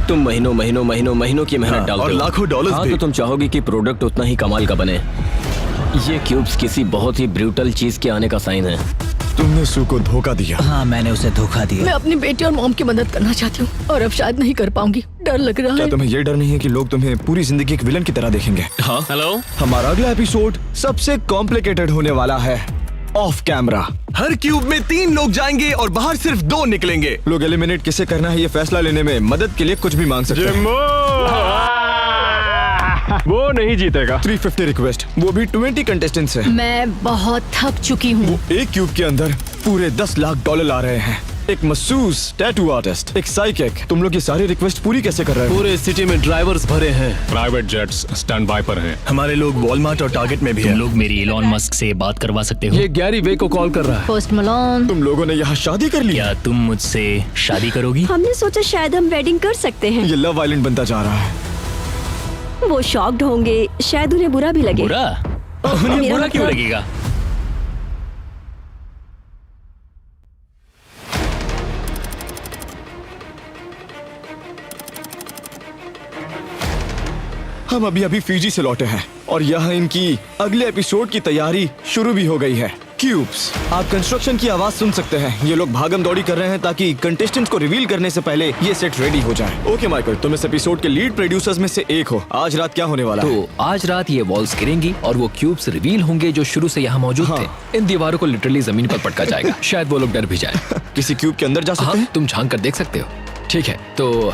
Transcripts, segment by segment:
तुम महीनों की मेहनत डालते हो और लाखों डॉलर्स हाँ, भी। तो तुम चाहोगे कि प्रोडक्ट उतना ही कमाल का बने। ये क्यूब्स किसी बहुत ही ब्रूटल चीज के आने का साइन है। तुमने सू को धोखा दिया। हाँ, मैंने उसे धोखा दिया। मैं अपनी बेटी और मॉम की मदद करना चाहती हूँ और अब शायद नहीं कर पाऊंगी। डर लग रहा क्या है। तुम्हें ये डर नहीं है कि लोग तुम्हें पूरी जिंदगी एक विलन की तरह देखेंगे? हाँ हेलो। हमारा अगला एपिसोड सबसे कॉम्प्लिकेटेड होने वाला है। ऑफ कैमरा हर क्यूब में 3 लोग जाएंगे और बाहर सिर्फ 2 निकलेंगे। लोग एलिमिनेट किसे करना है ये फैसला लेने में मदद के लिए कुछ भी मांग सकते हैं। वो नहीं जीतेगा। 350 रिक्वेस्ट, वो भी 20 कंटेस्टेंट से। मैं बहुत थक चुकी हूँ। एक क्यूब के अंदर पूरे 10 लाख डॉलर ला रहे हैं। एक मसूस टैटू आर्टिस्ट, एक साइकिक। तुम लोग ये सारी रिक्वेस्ट पूरी कैसे कर रहे हो? पूरे सिटी में ड्राइवर्स भरे हैं। प्राइवेट जेट्स स्टैंड बाय पर हैं। हमारे लोग वॉलमार्ट और टारगेट में भी तुम हैं। लोग मेरी इलॉन मस्क से बात करवा सकते हो? ये गैरी वे को कॉल कर रहा है। Post Malone. तुम लोगों ने यहाँ शादी कर ली? क्या तुम मुझसे शादी करोगी? हमने सोचा शायद हम वेडिंग कर सकते हैं। ये लव आइलैंड बनता जा रहा है। वो शॉक्ड होंगे, शायद उन्हें बुरा भी लगे। बुरा? उन्हें मेरा बुरा क्यों मतलब- लगेगा? हम अभी फिजी से लौटे हैं और यहाँ इनकी अगले एपिसोड की तैयारी शुरू भी हो गई है। क्यूब्स, आप कंस्ट्रक्शन की आवाज सुन सकते हैं। ये लोग भागम दौड़ी कर रहे हैं ताकि कंटेस्टेंट्स को रिवील करने से पहले ये सेट रेडी हो जाए। ओके माइकल, तुम इस एपिसोड के लीड प्रोड्यूसर्स में से एक हो। आज रात क्या होने वाला है? तो आज रात ये वॉल्स गिरेंगी और वो क्यूब्स रिवील होंगे जो शुरू से यहाँ मौजूद हाँ। थे। इन दीवारों को लिटरली जमीन पर पटका जाएगा। शायद वो लोग डर भी जाए। किसी क्यूब के अंदर जा सकते हाँ, हैं? तुम झांक कर देख सकते हो। ठीक है, तो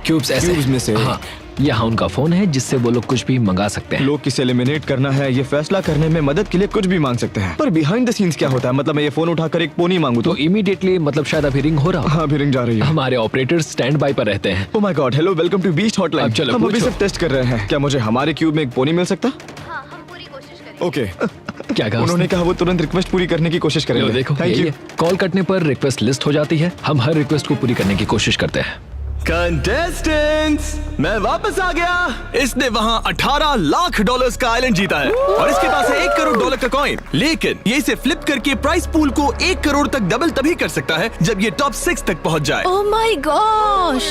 क्यूब्स ऐसे क्यूब्स में से हाँ, यहाँ उनका फोन है जिससे वो लोग कुछ भी मंगा सकते हैं। लोग किसे एलिमिनेट करना है ये फैसला करने में मदद के लिए कुछ भी मांग सकते हैं। पर बिहाइंड द सीन्स क्या होता है? मतलब मैं ये फोन उठाकर एक पोनी मांगू तो तो? इमीडिएटली मतलब शायद अभी रिंग हो रहा हो। हाँ, अभी रिंग जा रही है। हमारे ऑपरेटर स्टैंड बाय पर रहते हैं। Oh my god, hello, welcome to beast hotline. अब चलो, हम अभी पूछो। सिर्फ टेस्ट कर रहे हैं। क्या मुझे हमारे क्यूब में एक पोनी मिल सकता? हाँ, हम पूरी कोशिश करेंगे। ओके। क्या कहा उन्होंने उसने? कहा वो तुरंत रिक्वेस्ट पूरी करने की कोशिश लो करेंगे। देखो, थैंक यही यू। है। कॉल कटने पर रिक्वेस्ट लिस्ट हो जाती है। हम हर रिक्वेस्ट को पूरी करने की कोशिश करते हैं। कंटेस्टेंट्स, मैं वापस आ गया। इसने वहाँ 18 लाख डॉलर्स का आइलैंड जीता है और इसके पास है 1 करोड़ डॉलर का कॉइन। लेकिन ये इसे फ्लिप करके प्राइस पूल को 1 करोड़ तक डबल तभी कर सकता है जब ये टॉप 6 तक पहुँच जाए। Oh my gosh.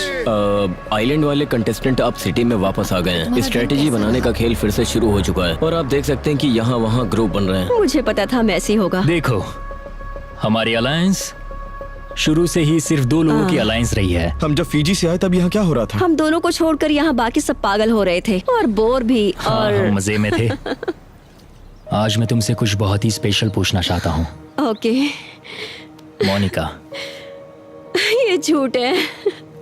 आइलैंड वाले कंटेस्टेंट अब सिटी में वापस आ गए हैं। स्ट्रेटेजी बनाने का खेल फिर से शुरू हो चुका है और आप देख सकते हैं कि यहाँ वहाँ ग्रुप बन रहे हैं। मुझे पता था मैसी होगा। देखो, हमारी अलायंस शुरू से ही सिर्फ 2 लोगों की अलायंस रही है। हम जब फीजी से आए तब यहाँ क्या हो रहा था? हम दोनों को छोड़कर यहाँ बाकी सब पागल हो रहे थे और बोर भी। हाँ, और हम मजे में थे। आज मैं तुमसे कुछ बहुत ही स्पेशल पूछना चाहता हूँ। ओके, मोनिका, ये झूठ है।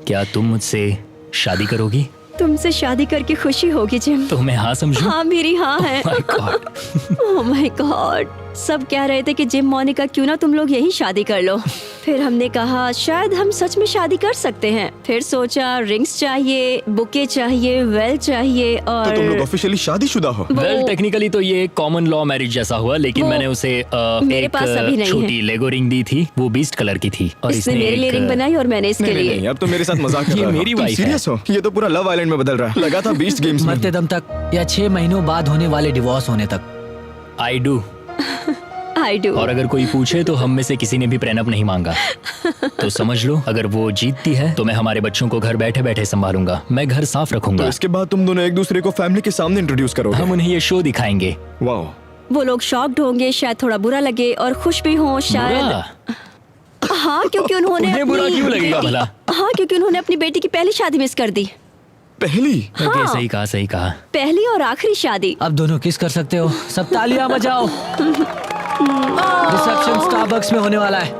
क्या तुम मुझसे शादी करोगी? तुमसे शादी करके खुशी होगी जिम। तो मैं हाँ समझूं? हाँ, मेरी हाँ है। My God। Oh my God, सब कह रहे थे कि जिम मोनिका क्यों ना तुम लोग यही शादी कर लो। फिर हमने कहा शायद हम सच में शादी कर सकते हैं। फिर सोचा रिंग्स चाहिए, बुके चाहिए, वेल चाहिए और तो तुम लोग ऑफिशियली शादीशुदा हो? वेल, टेक्निकली तो ये कॉमन लॉ मैरिज जैसा हुआ, लेकिन वो मैंने उसे मेरे एक पास अभी नहीं छोटी है। लेगो रिंग दी थी। वो बीस्ट कलर की थी और इसने मेरे लिए रिंग बनाई और मैंने इसके नहीं, लिए। नहीं, अब तो मेरे साथ मजाक कर ये रहा हो। मेरी तुम वाइफ है। सीरियस हो? ये तो पूरा लव आइलैंड में बदल रहा है। लगा था बीस्ट गेम्स में। मरते दम तक या 6 महीनों बाद होने वाले डिवोर्स होने तक। I do. I do. और अगर कोई पूछे तो हम में से किसी ने भी प्रेनअप नहीं मांगा। तो समझ लो, अगर वो जीतती है तो मैं हमारे बच्चों को घर बैठे बैठे संभालूंगा। मैं घर साफ तो रखूंगा। इसके बाद तुम दोनों एक दूसरे को फैमिली के सामने इंट्रोड्यूस करोगे? हम उन्हें ये शो दिखाएंगे। वाओ। वो लोग शॉक्ड होंगे, शायद थोड़ा बुरा लगे और खुश भी हों शायद। बुरा? हाँ, क्योंकि उन्होंने उन्हें बुरा क्यों लगेगा बेटी- भला? हाँ, क्योंकि उन्होंने अपनी बेटी की पहली शादी मिस कर दी। पहली? ओके, सही कहा, सही कहा। पहली और आखिरी शादी। अब दोनों किस कर सकते हो। सब तालियां बजाओ। रिसेप्शन स्टारबक्स में होने वाला है।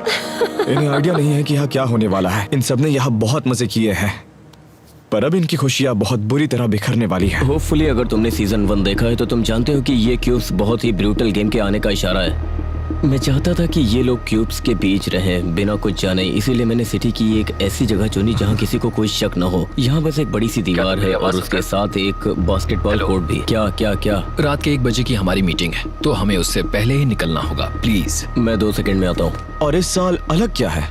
इन्हें आइडिया नहीं है कि यहाँ क्या होने वाला है। इन सब ने यहाँ बहुत मजे किए हैं, पर अब इनकी खुशियाँ बहुत बुरी तरह बिखरने वाली है। होपफुली अगर तुमने सीजन 1 देखा है तो तुम जानते हो कि ये क्यूब्स बहुत ही ब्रूटल गेम के आने का इशारा है। मैं चाहता था कि ये लोग क्यूब्स के बीच रहें बिना कुछ जाने, इसीलिए मैंने सिटी की एक ऐसी जगह चुनी जहाँ किसी को कोई शक न हो। यहाँ बस एक बड़ी सी दीवार है और उसके साथ एक बास्केटबॉल कोर्ट भी। क्या क्या क्या? रात के 1 बजे की हमारी मीटिंग है तो हमें उससे पहले ही निकलना होगा। प्लीज। मैं 2 सेकंड में आता हूँ। और इस साल अलग क्या है?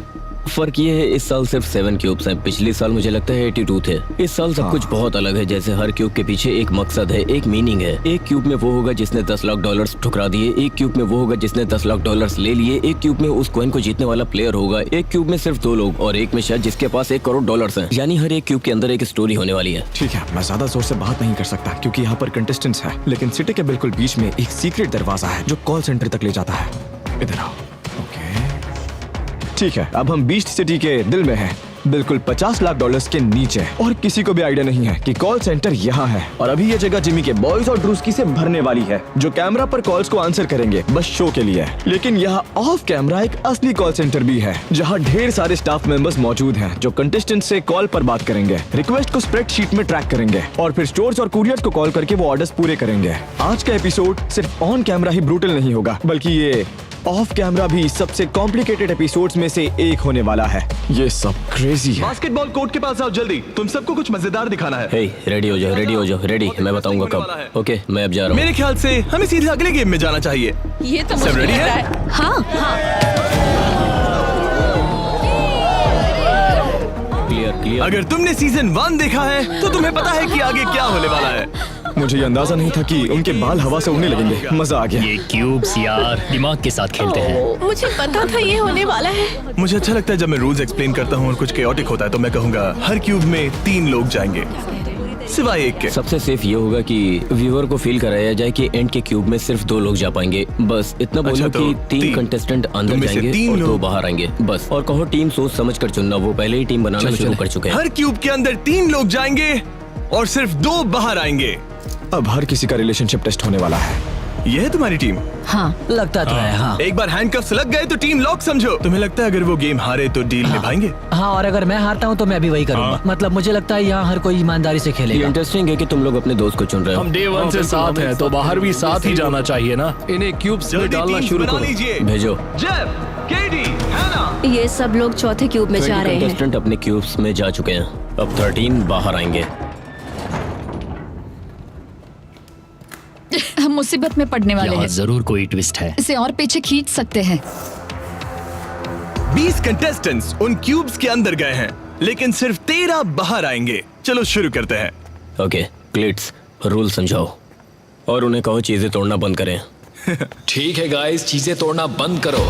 फर्क ये है इस साल सिर्फ 7 क्यूब्स हैं। पिछले साल मुझे लगता है 82 थे। इस साल सब कुछ बहुत अलग है। जैसे हर क्यूब के पीछे एक मकसद है, एक मीनिंग है। एक क्यूब में वो होगा जिसने $10 लाख ठुकरा दिए, एक क्यूब में वो होगा जिसने $10 लाख ले लिए, एक क्यूब में उस कॉइन को जीतने वाला प्लेयर होगा, एक क्यूब में सिर्फ 2 लोग और एक में शायद जिसके पास $1 करोड़ हैं। यानी हर एक क्यूब के अंदर एक स्टोरी होने वाली है। ठीक है, मैं ज्यादा जोर से बात नहीं कर सकता क्योंकि यहाँ पर कंटेस्टेंट्स हैं, लेकिन सिटी के बिल्कुल बीच में एक सीक्रेट दरवाजा है जो कॉल सेंटर तक ले जाता है। इधर आओ। ओके, ठीक है, अब हम बीस्ट सिटी के दिल में हैं, बिल्कुल $50 लाख के नीचे, और किसी को भी आइडिया नहीं है कि कॉल सेंटर यहाँ है। और अभी ये जगह जिमी के बॉयज और ड्रूस्की से भरने वाली है, जो कैमरा पर कॉल्स को आंसर करेंगे बस शो के लिए। लेकिन यहाँ ऑफ कैमरा एक असली कॉल सेंटर भी है, जहाँ ढेर सारे स्टाफ मेंबर्स मौजूद हैं जो कंटेस्टेंट से कॉल पर बात करेंगे, रिक्वेस्ट को स्प्रेडशीट में ट्रैक करेंगे और फिर स्टोर्स और कुरियर्स को कॉल करके वो ऑर्डर्स पूरे करेंगे। आज का एपिसोड सिर्फ ऑन कैमरा ही ब्रूटल नहीं होगा, बल्कि ये ऑफ कैमरा भी सबसे कॉम्प्लिकेटेड एपिसोड्स में से एक होने वाला है। ये सब क्रेजी है। बास्केटबॉल कोर्ट के पास आओ जल्दी, तुम सबको कुछ मजेदार दिखाना है। हे, रेडी हो जाओ, रेडी हो जाओ, रेडी। मैं बताऊंगा कब। ओके, मैं अब जा रहा हूँ। मेरे ख्याल से हमें सीधे अगले गेम में जाना चाहिए। ये तो सब मुश्किल ready लग है? रहा है। हाँ क्लियर क्लियर। अगर तुमने सीजन 1 देखा है तो तुम्हें पता है कि आगे क्या होने वाला है। मुझे ये अंदाजा नहीं था कि उनके बाल हवा से उड़ने लगेंगे। मजा आ गया। ये क्यूब्स यार दिमाग के साथ खेलते हैं। मुझे पता था ये होने वाला है। मुझे अच्छा लगता है जब मैं रूल्स एक्सप्लेन करता हूँ और कुछ केओटिक होता है तो मैं कहूँगा हर क्यूब में 3 लोग जाएंगे सिवाय एक के। सबसे सेफ ये होगा कि व्यूअर को फील कराया जाए कि एंड के क्यूब में सिर्फ 2 लोग जा पाएंगे। बस इतना बोलो अच्छा, तो कि 3 तीन। कंटेस्टेंट अंदर तुम में से जाएंगे 3 और 2 लोग। बाहर आएंगे बस। और कहो टीम सोच समझ कर चुनना, वो पहले ही टीम बनाना शुरू कर चुके हैं। हर क्यूब के अंदर 3 लोग जाएंगे और सिर्फ 2 बाहर आएंगे। अब हर किसी का रिलेशनशिप टेस्ट होने वाला है। ये है तुम्हारी टीम। हाँ लगता तो है। हाँ एक बार हैंडकफ्स लग गए तो टीम लॉक समझो। तुम्हें लगता है अगर वो गेम हारे तो डील निभाएंगे? हाँ, और अगर मैं हारता हूँ तो मैं भी वही करूंगा। मतलब मुझे लगता है यहाँ हर कोई ईमानदारी से ये खेलेगा। इंटरेस्टिंग है कि तुम लोग अपने दोस्त को चुन रहे हो। हम डे 1 से साथ हैं तो बाहर भी साथ ही जाना चाहिए ना। इन्हें क्यूब्स में जल्दी डालना टीम्स शुरू बना करो। लीजिए। भेजो। जेफ, केडी, हैना। ये सब लोग चौथे क्यूब में जा रहे हैं। कंटेस्टेंट अपने क्यूब्स में जा चुके हैं। अब 13 बाहर आएंगे। हम मुसीबत में पड़ने वाले यहाँ हैं। जरूर कोई ट्विस्ट है। इसे और पीछे खींच सकते हैं। 20 कंटेस्टेंट्स उन क्यूब्स के अंदर गए हैं, लेकिन सिर्फ 13 बाहर आएंगे। चलो शुरू करते हैं। ओके क्लिट्स, रूल समझाओ और उन्हें कहो चीजें तोड़ना बंद करें। ठीक है गाइस, चीजें तोड़ना बंद करो।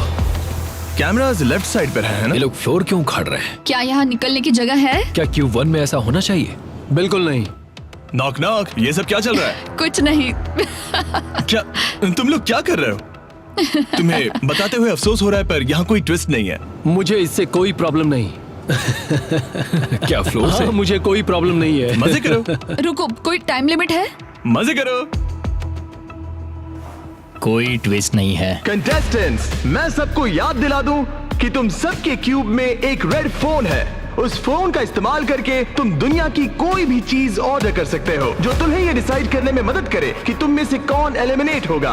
कैमरास लेफ्ट साइड पर है ना? ये लोग फ्लोर क्यों खड़ रहे हैं? क्या यहाँ निकलने की जगह है? क्या क्यूब 1 में ऐसा होना चाहिए? बिल्कुल नहीं। नॉक नॉक, ये सब क्या चल रहा है? कुछ नहीं। क्या तुम लोग क्या कर रहे हो? तुम्हें बताते हुए अफसोस हो रहा है पर यहाँ कोई ट्विस्ट नहीं है। मुझे इससे कोई प्रॉब्लम नहीं। क्या फ्लोर से? हाँ, मुझे कोई प्रॉब्लम नहीं है। मजे करो। रुको, कोई टाइम लिमिट है? मजे करो। कोई ट्विस्ट नहीं है। कंटेस्टेंट्स, मैं सबको याद दिला दूं कि तुम सबके क्यूब में एक रेड फोन है। उस फोन का इस्तेमाल करके तुम दुनिया की कोई भी चीज ऑर्डर कर सकते हो जो तुम्हें ये डिसाइड करने में मदद करे कि तुम में से कौन एलिमिनेट होगा।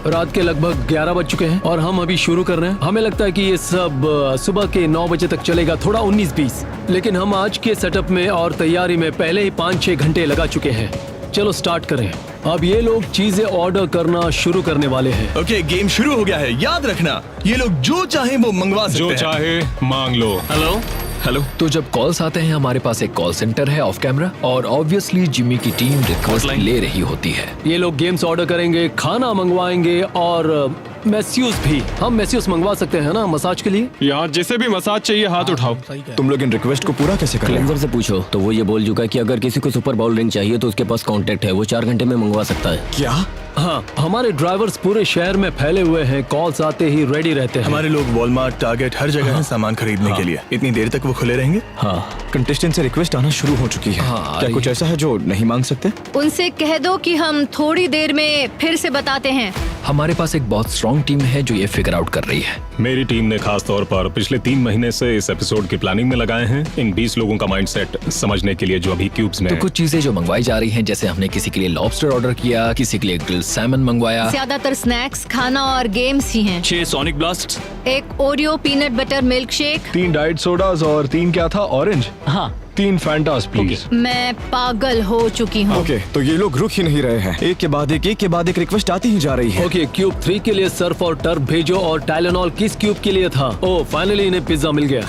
रात के लगभग 11 बज चुके हैं और हम अभी शुरू कर रहे हैं। हमें लगता है कि ये सब सुबह के 9 बजे तक चलेगा, थोड़ा 19-20। लेकिन हम आज के सेटअप में और तैयारी में पहले ही 5-6 घंटे लगा चुके हैं। चलो स्टार्ट करें। अब ये लोग चीजें ऑर्डर करना शुरू करने वाले हैं। ओके, गेम शुरू हो गया है। याद रखना, ये लोग जो चाहे वो मंगवा सकते जो हैं। चाहे मांग लो। हेलो। तो जब कॉल्स आते हैं हमारे पास एक कॉल सेंटर है ऑफ कैमरा और ऑब्वियसली जिमी की टीम रिक्वेस्ट ले रही होती है। ये लोग गेम्स ऑर्डर करेंगे, खाना मंगवाएंगे और मैस्यूस भी। हम मैस्यूस मंगवा सकते हैं ना मसाज के लिए? यहाँ जिसे भी मसाज चाहिए हाथ उठाओ। तुम लोग इन रिक्वेस्ट को पूरा कैसे कर रहे हो? क्लेंजर से पूछो तो वो ये बोल चुका है कि अगर किसी को सुपर बाउल रिंग चाहिए तो उसके पास कांटेक्ट है, वो 4 घंटे में मंगवा सकता है। क्या? हाँ, हमारे ड्राइवर्स पूरे शहर में फैले हुए हैं, कॉल्स आते ही रेडी रहते हैं। हमारे लोग वॉलमार्ट, टारगेट हर जगह हैं सामान खरीदने के लिए। इतनी देर तक वो खुले रहेंगे? हाँ, कंटेस्टेंट से रिक्वेस्ट आना शुरू हो चुकी है। हाँ, क्या कुछ ऐसा है जो नहीं मांग सकते? उनसे कह दो कि हम थोड़ी देर में फिर से बताते हैं। हमारे पास एक बहुत स्ट्रॉन्ग टीम है जो ये फिगर आउट कर रही है। मेरी टीम ने खास तौर पर पिछले 3 महीने से इस एपिसोड की प्लानिंग में लगाए हैं इन 20 लोगों का माइंडसेट समझने के लिए जो अभी क्यूब्स में तो है। कुछ चीजें जो मंगवाई जा रही हैं, जैसे हमने किसी के लिए लॉबस्टर ऑर्डर किया, किसी के लिए ग्रिल सैमन मंगवाया। ज्यादातर स्नैक्स, खाना और गेम्स ही हैं। 6 सोनिक ब्लास्ट, एक Oreo peanut butter milk shake, 3 diet sodas और 3 क्या था, ऑरेंज। हाँ, 3 फैंटास प्लीज। मैं पागल हो चुकी हूँ। ओके, तो ये लोग रुक ही नहीं रहे हैं। एक के बाद एक रिक्वेस्ट आती ही जा रही है। ओके, क्यूब 3 के लिए सर्फ और टर्फ भेजो, और टाइलेनॉल किस क्यूब के लिए था? ओह, फाइनली इन्हें पिज्जा मिल गया।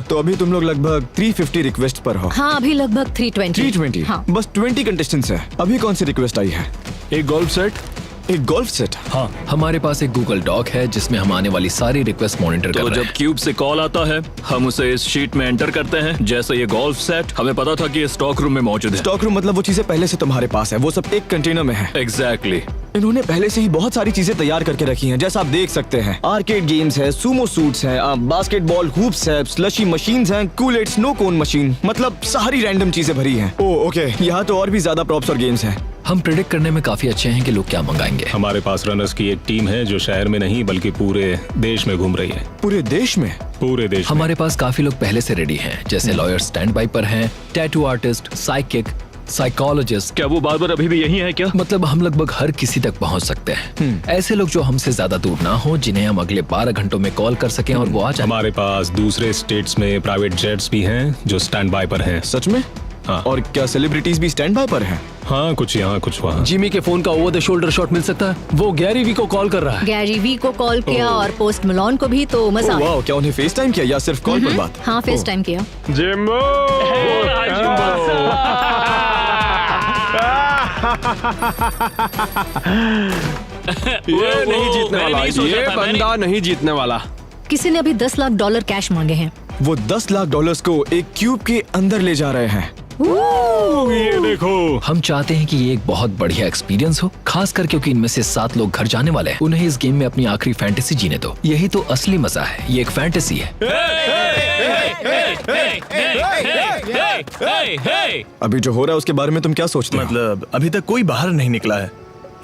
तो अभी तुम लोग लगभग 350 रिक्वेस्ट पर हो। हाँ, अभी लगभग 320। हाँ। बस 20 कंटेस्टेंट्स हैं। अभी कौन सी रिक्वेस्ट आई है? एक गोल्फ सेट। एक गोल्फ सेट? हाँ, हमारे पास एक गूगल डॉक है जिसमें हम आने वाली सारी रिक्वेस्ट मॉनिटर कर तो रहे जब हैं। क्यूब से कॉल आता है हम उसे इस शीट में एंटर करते हैं। जैसे ये गोल्फ सेट हमें पता था कि ये स्टॉक रूम में मौजूद है। स्टॉक रूम मतलब वो चीजें पहले से तुम्हारे पास है, वो सब एक कंटेनर में है। एग्जैक्टली। इन्होंने पहले से ही बहुत सारी चीजें तैयार करके रखी हैं, जैसा आप देख सकते हैं। आर्केड गेम्स है, सुमो सूट्स हैं, बास्केटबॉल हूप्स है, स्लशी मशीन्स हैं, कूलेट स्नो कोन मशीन, मतलब सारी रैंडम चीजें भरी हैं। ओह ओके, यहाँ तो और भी ज्यादा प्रॉप्स और गेम्स हैं। हम प्रेडिक्ट करने में काफी अच्छे हैं कि लोग क्या मंगाएंगे। हमारे पास रनर्स की एक टीम है जो शहर में नहीं बल्कि पूरे देश में घूम रही है। पूरे देश में? पूरे देश में। हमारे पास काफी लोग पहले से रेडी हैं, जैसे लॉयर स्टैंड बाई पर हैं, टैटू आर्टिस्ट, साइकिक, साइकोलॉजिस्ट। क्या वो बार्बर अभी भी यही है क्या? मतलब हम लगभग हर किसी तक पहुंच सकते हैं। ऐसे लोग जो हमसे ज्यादा दूर ना हो, जिन्हें हम अगले 12 घंटों में कॉल कर सकें और वो आ जाए। हमारे पास दूसरे स्टेट्स में प्राइवेट जेट्स भी हैं जो स्टैंड बाय पर हैं। सच में? हाँ। और क्या सेलिब्रिटीज भी स्टैंड बाय पर हैं? हाँ, कुछ यहाँ कुछ वहाँ। जिमी के फोन का ओवर द शोल्डर शॉट मिल सकता है। वो गैरी वी को कॉल कर रहा है। गैरी वी को कॉल किया और पोस्ट मलोन को भी, तो मजा ओह वाह, क्या उन्हें फेस टाइम किया या सिर्फ कॉल पर बात? हाँ, फेस टाइम किया। जिम्बो! ये नहीं जीतने वाला, ये बंदा नहीं जीतने वाला। किसी ने अभी $10 लाख कैश मांगे हैं। वो $10 लाख को एक क्यूब के अंदर ले जा रहे हैं। ये देखो। हम चाहते हैं कि ये एक बहुत बढ़िया एक्सपीरियंस हो, खासकर क्योंकि इनमें से 7 लोग घर जाने वाले हैं। उन्हें इस गेम में अपनी आखिरी फैंटेसी जीने दो। यही तो असली मजा है, ये एक फैंटेसी है। अभी जो हो रहा है उसके बारे में तुम क्या सोचते हो? मतलब अभी तक कोई बाहर नहीं निकला है।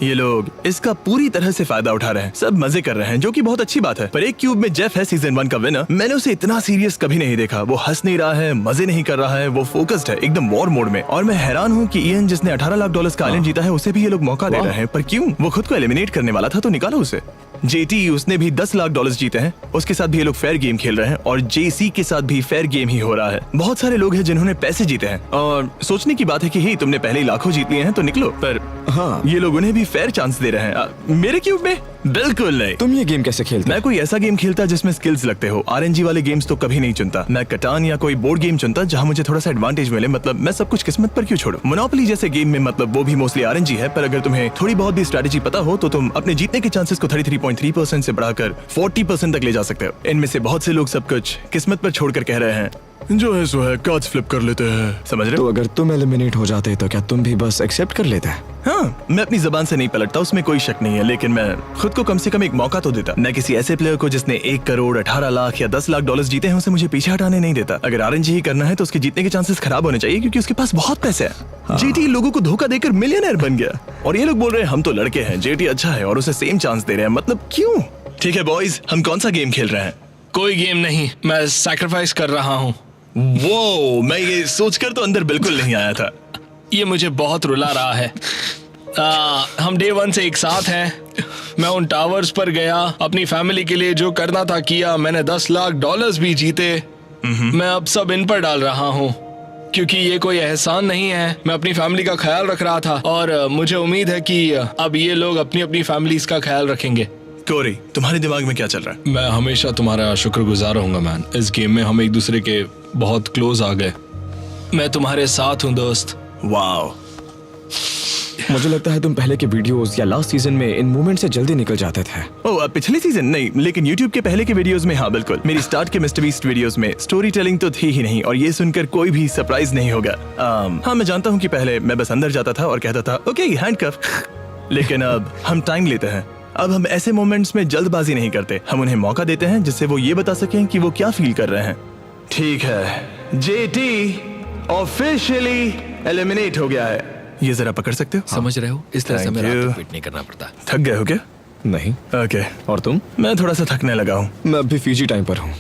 ये लोग इसका पूरी तरह से फायदा उठा रहे हैं, सब मजे कर रहे हैं, जो कि बहुत अच्छी बात है। पर एक क्यूब में जेफ है सीजन 1 का विनर। मैंने उसे इतना सीरियस कभी नहीं देखा। वो हंस नहीं रहा है, मजे नहीं कर रहा है, वो फोकस्ड है, एकदम वॉर मोड में। और मैं हैरान हूँ कि इयन जिसने $18 लाख का आइलैंड जीता है, उसे भी ये लोग मौका दे रहे हैं। पर क्यों? वो खुद को एलिमिनेट करने वाला था, तो निकालो उसे। जेटी, उसने भी $10 लाख जीते हैं, उसके साथ भी ये लोग फेयर गेम खेल रहे हैं। और जेसी के साथ भी फेयर गेम ही हो रहा है। बहुत सारे लोग हैं जिन्होंने पैसे जीते हैं, और सोचने की बात है कि ही तुमने पहले ही लाखों जीत लिए हैं, तो निकलो। पर हाँ, ये लोग उन्हें भी फेयर चांस दे रहे हैं। मेरे क्यूब में बिल्कुल नहीं। तुम ये गेम कैसे खेलते? मैं कोई ऐसा गेम खेलता जिसमें स्किल्स लगते हो। आरएनजी वाले गेम्स तो कभी नहीं चुनता। मैं कटान या कोई बोर्ड गेम चुनता जहां मुझे थोड़ा सा एडवांटेज मिले। मतलब मैं सब कुछ किस्मत पर क्यों छोड़ूं? मोनोपोली जैसे गेम में मतलब वो भी मोस्टली आरएनजी है, पर अगर तुम्हें थोड़ी बहुत भी स्ट्रेटेजी पता हो तो तुम अपने जीतने के चांसेस को 33.3% से बढ़ाकर 40% तक ले जा सकते हो। इनमें से बहुत से लोग सब कुछ किस्मत पर छोड़कर कह रहे हैं जो है सो है, कार्ड्स फ्लिप कर लेते हैं। समझ रहे हो? तो अगर तुम एलिमिनेट हो जाते तो क्या तुम भी बस एक्सेप्ट कर लेते? हाँ, मैं अपनी जबान से नहीं पलटता, उसमें कोई शक नहीं है, लेकिन मैं खुद को कम से कम एक मौका तो देता। मैं किसी ऐसे प्लेयर को जिसने 1 करोड़ 18 लाख या $10 लाख जीते हैं, उसे मुझे पीछे हटाने नहीं देता। अगर आरएनजी ही करना है तो उसके जीतने के चांसेस खराब होने चाहिए, क्योंकि उसके पास बहुत पैसे हैं। जेटी लोगों को धोखा देकर मिलियनर बन गया, और ये लोग बोल रहे हैं हम तो लड़के हैं, जेटी अच्छा है, और उसे सेम चांस दे रहे हैं। मतलब क्यों? ठीक है बॉयज, हम कौन सा गेम खेल रहे हैं? कोई गेम नहीं, मैं सैक्रिफाइस कर रहा हूँ। वो मैं ये सोचकर तो अंदर बिल्कुल नहीं आया था। ये मुझे बहुत रुला रहा है। हम डे 1 से एक साथ हैं। मैं उन टावर्स पर गया, अपनी फैमिली के लिए जो करना था किया। मैंने $10 लाख भी जीते। मैं अब सब इन पर डाल रहा हूँ, क्योंकि ये कोई एहसान नहीं है। मैं अपनी फैमिली का ख्याल रख रहा था, और मुझे उम्मीद है कि अब ये लोग अपनी अपनी फैमिलीज का ख्याल रखेंगे। कोरी, तुम्हारे दिमाग में क्या चल रहा है? मैं हमेशा तुम्हारा शुक्रगुजार रहूंगा मैन। इस गेम में हम एक दूसरे के बहुत क्लोज आ गए। मैं तुम्हारे साथ हूँ दोस्त। वाओ, मुझे लगता है तुम पहले के वीडियोस या लास्ट सीजन में इन मोमेंट से जल्दी निकल जाते थे। ओह, पिछले सीजन नहीं, लेकिन YouTube के पहले के वीडियोस में हाँ बिल्कुल। मेरी स्टार्ट के मिस्टर बीस्ट वीडियोस में स्टोरी टेलिंग तो थी ही नहीं, और ये सुनकर कोई भी सरप्राइज नहीं होगा। हाँ, मैं जानता हूँ कि पहले मैं बस अंदर जाता था और कहता था ओके हैंडकफ, लेकिन अब हम टाइम लेते हैं। अब हम ऐसे मोमेंट्स में जल्दबाजी नहीं करते, हम उन्हें मौका देते हैं जिससे वो ये बता सकें कि वो क्या फील कर रहे हैं। ठीक है, जेटी ऑफिशियली एलिमिनेट हो गया है। ये जरा पकड़ सकते हो? समझ रहे हो? इस तरह से Thank हमें रात you. को वेट नहीं करना पड़ता। थक गए हो क्या? नहीं। ओके। और तुम? मैं थोड़ा सा थकने लगा हूँ। मैं अभी फीजी टाइम पर हूँ।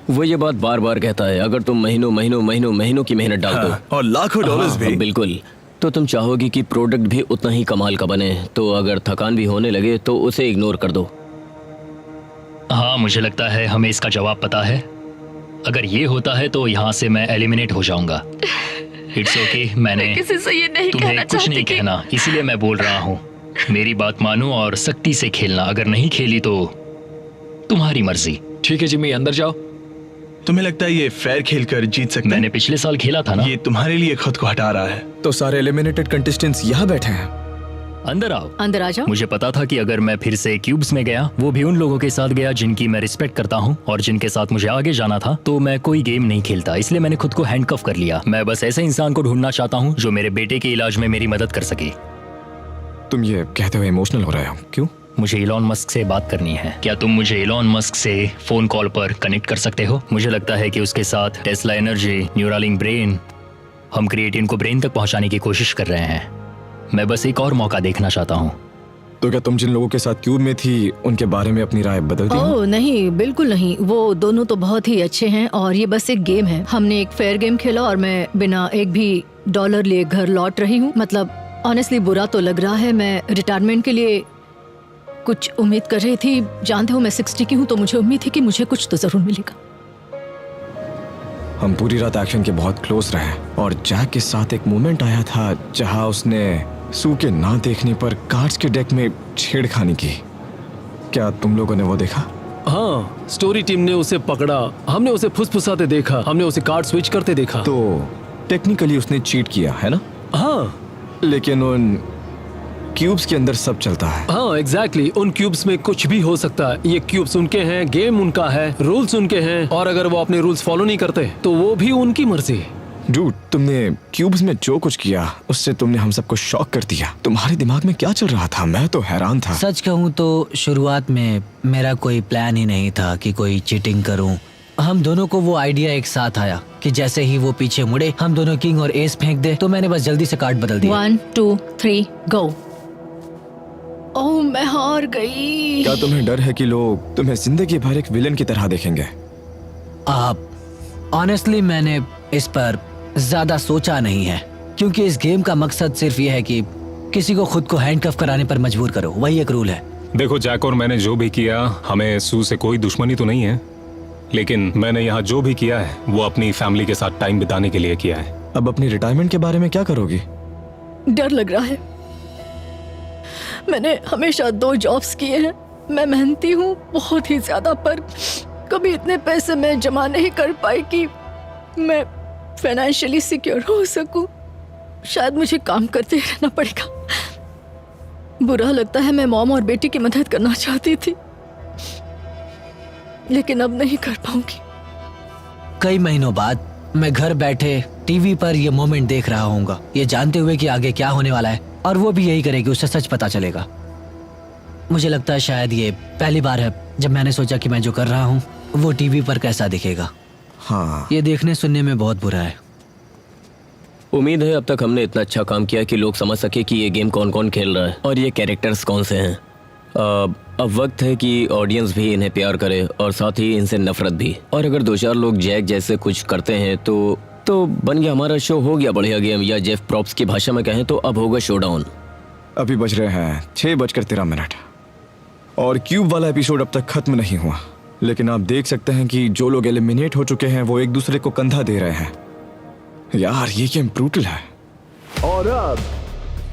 वो ये बात बार बार कहता है, अगर तुम महीनों की मेहनत डाल दो और लाखों डॉलर्स भी। बिल्कुल, तो तुम चाहोगी कि प्रोडक्ट भी उतना ही कमाल का बने। तो अगर थकान भी होने लगे तो उसे इग्नोर कर दो। हाँ, मुझे लगता है हमें इसका जवाब पता है। अगर ये होता है तो यहाँ से मैं एलिमिनेट हो जाऊंगा। इट्स ओके, मैंने किसी से ये नहीं तुम्हें कहना कुछ नहीं चाहती कि- कहना, इसीलिए मैं बोल रहा हूँ। मेरी बात मानो और सख्ती से खेलना। अगर नहीं खेली तो तुम्हारी मर्जी। ठीक है जिमी, अंदर जाओ। तुम्हें लगता है ये फेयर खेलकर जीत सकते हैं? मैंने पिछले साल खेला था ना। ये तुम्हारे लिए खुद को हटा रहा है। तो सारे एलिमिनेटेड कंटेस्टेंट्स यहाँ बैठे हैं। अंदर आओ। अंदर आ जाओ। मुझे पता था कि अगर मैं फिर से क्यूब्स में गया, वो भी उन लोगों के साथ गया जिनकी मैं रिस्पेक्ट करता हूँ और जिनके साथ मुझे आगे जाना था, तो मैं कोई गेम नहीं खेलता। इसलिए मैंने खुद को हैंडकफ कर लिया। मैं बस ऐसे इंसान को ढूंढना चाहता हूँ जो मेरे बेटे के इलाज में मेरी मदद कर सके। तुम ये कहते हुए इमोशनल हो रहे हो, क्यों? मुझे इलॉन मस्क से बात करनी है। क्या तुम मुझे इलॉन मस्क से फोन कॉल पर कनेक्ट कर सकते हो? मुझे लगता है कि उसके साथ टेस्ला एनर्जी, न्यूरालिंक ब्रेन, हम क्रिएटिन को ब्रेन तक पहुंचाने की कोशिश कर रहे हैं। मैं बस एक और मौका देखना चाहता हूँ। तो क्या तुम जिन लोगों के साथ क्यूब में थी उनके बारे में अपनी राय बदल दी? ओह नहीं, बिल्कुल नहीं। वो दोनों तो बहुत ही अच्छे हैं और ये बस एक गेम है। हमने एक फेयर गेम खेला और मैं बिना एक भी डॉलर लिए घर लौट रही हूँ। मतलब ऑनेस्टली बुरा तो लग रहा है। मैं रिटायरमेंट के लिए कुछ उम्मीद कर रही थी। जानते हो मैं 60 की हूँ, तो मुझे उम्मीद थी कि मुझे कुछ तो जरूर मिलेगा। हम पूरी रात एक्शन के बहुत क्लोज रहे और जैक के साथ एक मोमेंट आया था जहां उसने सू के ना देखने पर कार्ड्स के डेक में छेड़खानी की। क्या तुम लोगों ने वो देखा? हाँ, स्टोरी टीम ने उसे पकड़ा, हमने उसे फुसफुसाते देखा, हमने उसे कार्ड स्विच करते देखा। तो टेक्निकली उसने चीट किया है ना? हाँ, लेकिन उन क्यूब्स के अंदर सब चलता है। हाँ एग्जैक्टली, उन क्यूब्स में कुछ भी हो सकता है। ये क्यूब्स उनके हैं, गेम उनका है, रूल्स उनके हैं, और अगर वो अपने रूल्स फॉलो नहीं करते तो वो भी उनकी मर्जी। डूड, तुमने क्यूब्स में जो कुछ किया उससे तुमने हम सबको शॉक कर दिया। तुम्हारे दिमाग में क्या चल रहा था? मैं तो हैरान था। सच कहूँ तो शुरुआत में मेरा कोई प्लान ही नहीं था कि कोई चीटिंग करूं। हम दोनों को वो आइडिया एक साथ आया कि जैसे ही वो पीछे मुड़े हम दोनों किंग और एस फेंक दे, तो मैंने बस जल्दी से कार्ड बदल दिया। 1 2 3 गो। ओह मैं हार गई। क्या तुम्हें डर है कि लोग तुम्हें जिंदगी भर एक विलन की तरह देखेंगे? आप ऑनेस्टली मैंने इस पर ज्यादा सोचा नहीं है, क्योंकि इस गेम का मकसद सिर्फ ये है कि किसी को खुद को हैंडकफ कराने पर मजबूर करो। वही एक रूल है। देखो जैक और मैंने जो भी किया, हमें सू से कोई दुश्मनी तो नहीं है, लेकिन मैंने यहाँ जो भी किया है वो अपनी फैमिली के साथ टाइम बिताने के लिए किया है। अब अपनी रिटायरमेंट के बारे में क्या करोगी? डर लग रहा है। मैंने हमेशा 2 जॉब्स किए हैं। मैं मेहनती हूँ बहुत ही ज्यादा, पर कभी इतने पैसे मैं जमा नहीं कर पाई कि मैं फाइनेंशियली सिक्योर हो सकूं। शायद मुझे काम करते रहना पड़ेगा। बुरा लगता है, मैं मॉम और बेटी की मदद करना चाहती थी, लेकिन अब नहीं कर पाऊंगी। कई महीनों बाद मैं घर बैठे टीवी पर ये मोमेंट देख रहा हूँगा, ये जानते हुए कि आगे क्या होने वाला है, और वो भी यही करेगी, उसे सच पता चलेगा। मुझे लगता है शायद ये पहली बार है जब मैंने सोचा कि मैं जो कर रहा हूँ वो टीवी पर कैसा दिखेगा। हाँ, ये देखने सुनने में बहुत बुरा है। उम्मीद है अब तक हमने इतना अच्छा काम किया कि लोग समझ सके कि ये गेम कौन कौन खेल रहा है और ये कैरेक्टर्स कौन से हैं। अब वक्त है कि ऑडियंस भी इन्हें प्यार करे और साथ ही इनसे नफरत भी। और अगर 2-4 लोग जैक जैसे कुछ करते हैं तो बन गया हमारा शो, हो गया बढ़िया गेम, या जेफ प्रॉप्स की भाषा में कहें तो अब होगा शोडाउन। अभी बज रहे हैं 6:13 और क्यूब वाला एपिसोड अब तक खत्म नहीं हुआ, लेकिन आप देख सकते हैं कि जो लोग एलिमिनेट हो चुके हैं वो एक दूसरे को कंधा दे रहे हैं। यार ये गेम ब्रूटल है। और अब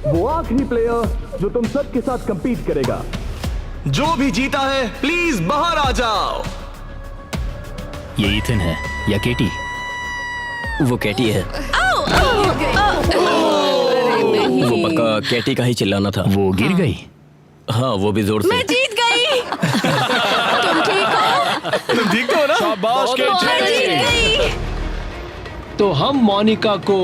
वो आखिरी प्लेयर जो तुम सबके साथ कंपीट करेगा। जो भी जीता है प्लीज बाहर आ जाओ। ये इथन है या केटी? वो कैटी है। वो पक्का कैटी का ही चिल्लाना था। वो गिर गई। हाँ वो भी जोर से। मैं जीत गई। तुम ठीक हो? तुम ठीक हो ना? शाबाश मैं जीत गई। तो हम मोनिका को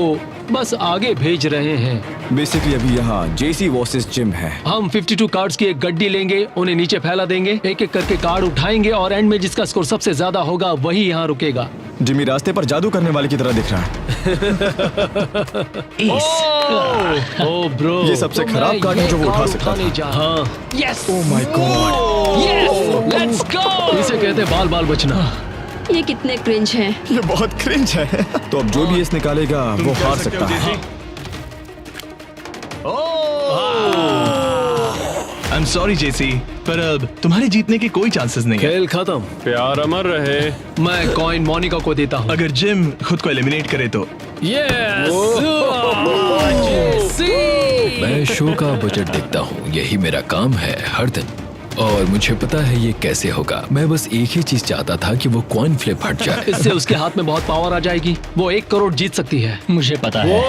बस आगे भेज रहे हैं। बेसिकली अभी यहाँ जेसी वर्सेस जिम है। हम 52 कार्ड्स की एक गड्डी लेंगे, उन्हें नीचे फैला देंगे, एक एक करके कार्ड उठाएंगे और एंड में जिसका स्कोर सबसे ज्यादा होगा वही यहाँ रुकेगा। जिमी रास्ते पर जादू करने वाले की तरह दिख रहा है। ओह ब्रो, ये सबसे खराब कार्ड है जो वो उठा सकता था। हाँ, yes, oh my God, yes, let's go. इसे कहते हैं बाल बाल बचना। ये कितने क्रिंज हैं। ये बहुत क्रिंज है। तो अब जो भी इस निकालेगा वो हार सकता है। आई एम सॉरी जेसी, पर अब तुम्हारे जीतने के कोई चांसेस नहीं है। खेल खत्म। प्यार अमर रहे। मैं कॉइन मोनिका को देता हूँ। अगर जिम खुद को एलिमिनेट करे तो मैं शो का बजट देखता हूँ, यही मेरा काम है हर दिन, और मुझे पता है ये कैसे होगा। मैं बस एक ही चीज चाहता था कि वो कॉइन फ्लिप हट जाए। इससे उसके हाथ में बहुत पावर आ जाएगी, वो 1 करोड़ जीत सकती है। मुझे पता है।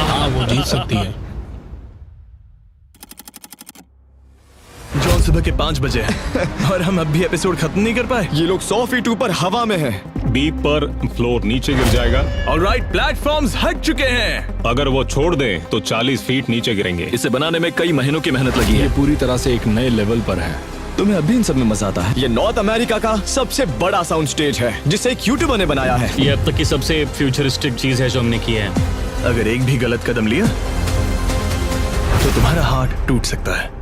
हाँ वो जीत सकती है। जॉन सुबह के 5 बजे है और हम अब भी एपिसोड खत्म नहीं कर पाए। ये लोग 100 फीट ऊपर हवा में हैं। बीप पर फ्लोर नीचे गिर जाएगा। ऑलराइट, प्लेटफॉर्म्स हट चुके हैं। अगर वो छोड़ दें तो 40 फीट नीचे गिरेंगे। इसे बनाने में कई महीनों की मेहनत लगी है। पूरी तरह से एक नए लेवल पर है। तुम्हें अभी इन सब में मजा आता है। ये नॉर्थ अमेरिका का सबसे बड़ा साउंड स्टेज है जिसे एक यूट्यूबर ने बनाया है। ये अब तक की सबसे फ्यूचरिस्टिक चीज है जो हमने की है। अगर एक भी गलत कदम लिया तो तुम्हारा हार्ट टूट सकता है।